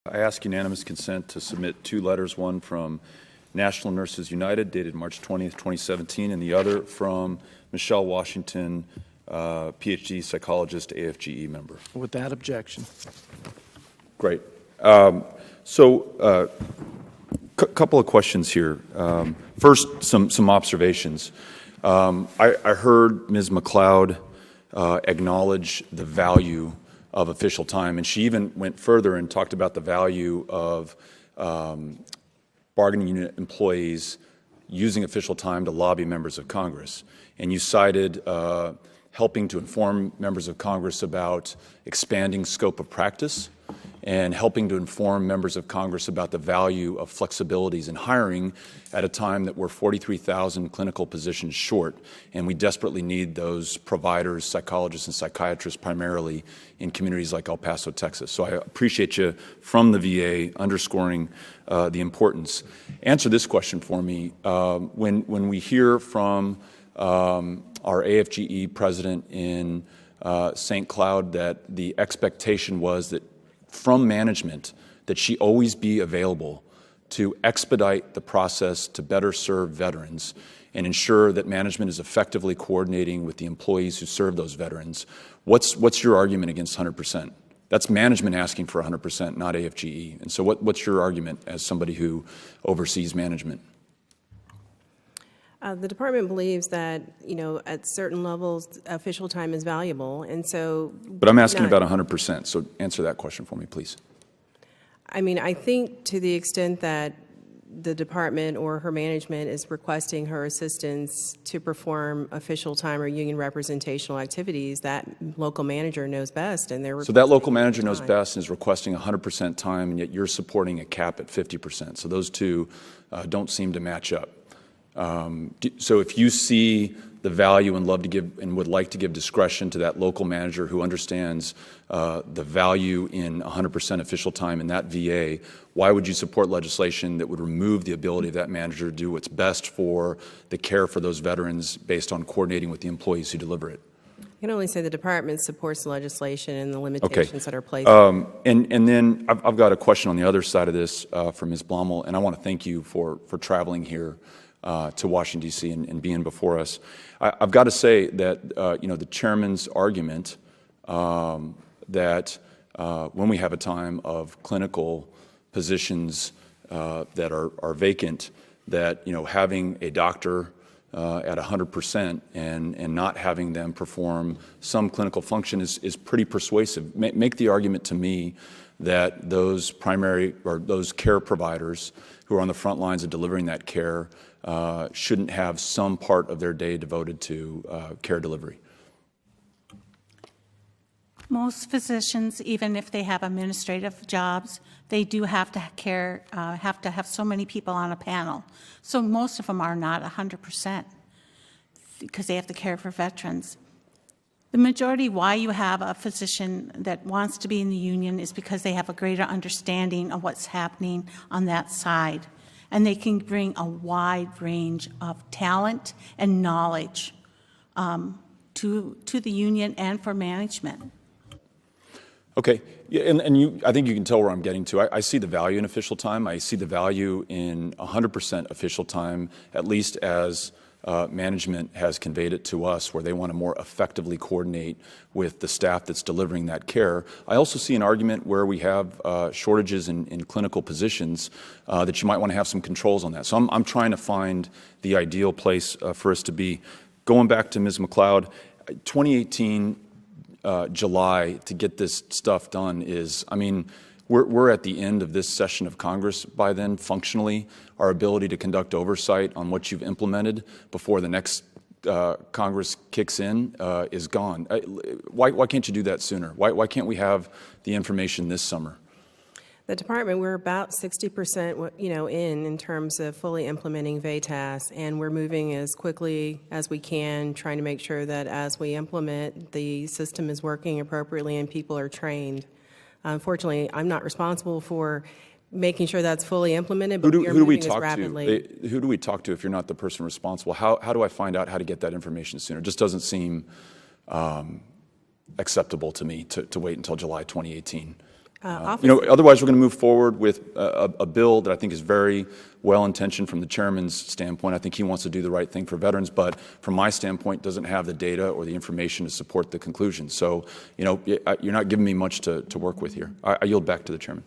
I ask unanimous consent to submit two letters, one from National Nurses United dated March 20th, 2017, and the other from Michelle Washington, PhD psychologist, AFGE member. Without objection. Great. Couple of questions here. First, some observations. I heard Ms. McLeod acknowledge the value of official time, and she even went further and talked about the value of bargaining unit employees using official time to lobby members of Congress. And you cited helping to inform members of Congress about expanding scope of practice and helping to inform members of Congress about the value of flexibilities in hiring at a time that we're 43,000 clinical positions short, and we desperately need those providers, psychologists and psychiatrists primarily in communities like El Paso, Texas. So I appreciate you from the VA underscoring the importance. Answer this question for me. When we hear from our AFGE president in St. Cloud that the expectation was that from management that she always be available to expedite the process to better serve veterans and ensure that management is effectively coordinating with the employees who serve those veterans. What's your argument against 100%? That's management asking for 100%, not AFGE. And so what's your argument as somebody who oversees management? The department believes that, at certain levels, official time is valuable, and so. But I'm asking about 100%, so answer that question for me, please. I mean, I think to the extent that the department or her management is requesting her assistance to perform official time or union representational activities, that local manager knows best, and they're. So that local manager knows best and is requesting 100% time, and yet you're supporting a cap at 50%. So those two don't seem to match up. So if you see the value and love to give and would like to give discretion to that local manager who understands the value in 100% official time in that VA, why would you support legislation that would remove the ability of that manager to do what's best for the care for those veterans based on coordinating with the employees who deliver it? I can only say the department supports the legislation and the limitations that are placed. And then I've got a question on the other side of this from Ms. Blommel, and I want to thank you for traveling here to Washington, D.C. and being before us. I've got to say that, the chairman's argument that when we have a time of clinical positions that are vacant, that, having a doctor at 100% and not having them perform some clinical function is pretty persuasive. Make the argument to me that those primary or those care providers who are on the front lines of delivering that care shouldn't have some part of their day devoted to care delivery. Most physicians, even if they have administrative jobs, they do have to have so many people on a panel. So most of them are not 100% because they have to care for veterans. The majority why you have a physician that wants to be in the union is because they have a greater understanding of what's happening on that side. And they can bring a wide range of talent and knowledge to the union and for management. Okay, yeah, and I think you can tell where I'm getting to. I see the value in official time. I see the value in 100% official time, at least as management has conveyed it to us, where they want to more effectively coordinate with the staff that's delivering that care. I also see an argument where we have shortages in clinical positions that you might want to have some controls on that. So I'm trying to find the ideal place for us to be. Going back to Ms. McLeod, 2018 July to get this stuff done is, we're at the end of this session of Congress by then, functionally. Our ability to conduct oversight on what you've implemented before the next Congress kicks in is gone. Why can't you do that sooner? Why can't we have the information this summer? The department, we're about 60% in terms of fully implementing VATAS, and we're moving as quickly as we can, trying to make sure that as we implement, the system is working appropriately and people are trained. Unfortunately, I'm not responsible for making sure that's fully implemented, but we are moving as rapidly. Who do we talk to if you're not the person responsible? How do I find out how to get that information sooner? It just doesn't seem acceptable to me to wait until July 2018. Otherwise, we're going to move forward with a bill that I think is very well-intentioned from the chairman's standpoint. I think he wants to do the right thing for veterans, but from my standpoint, doesn't have the data or the information to support the conclusion. So, you're not giving me much to work with here. I yield back to the chairman.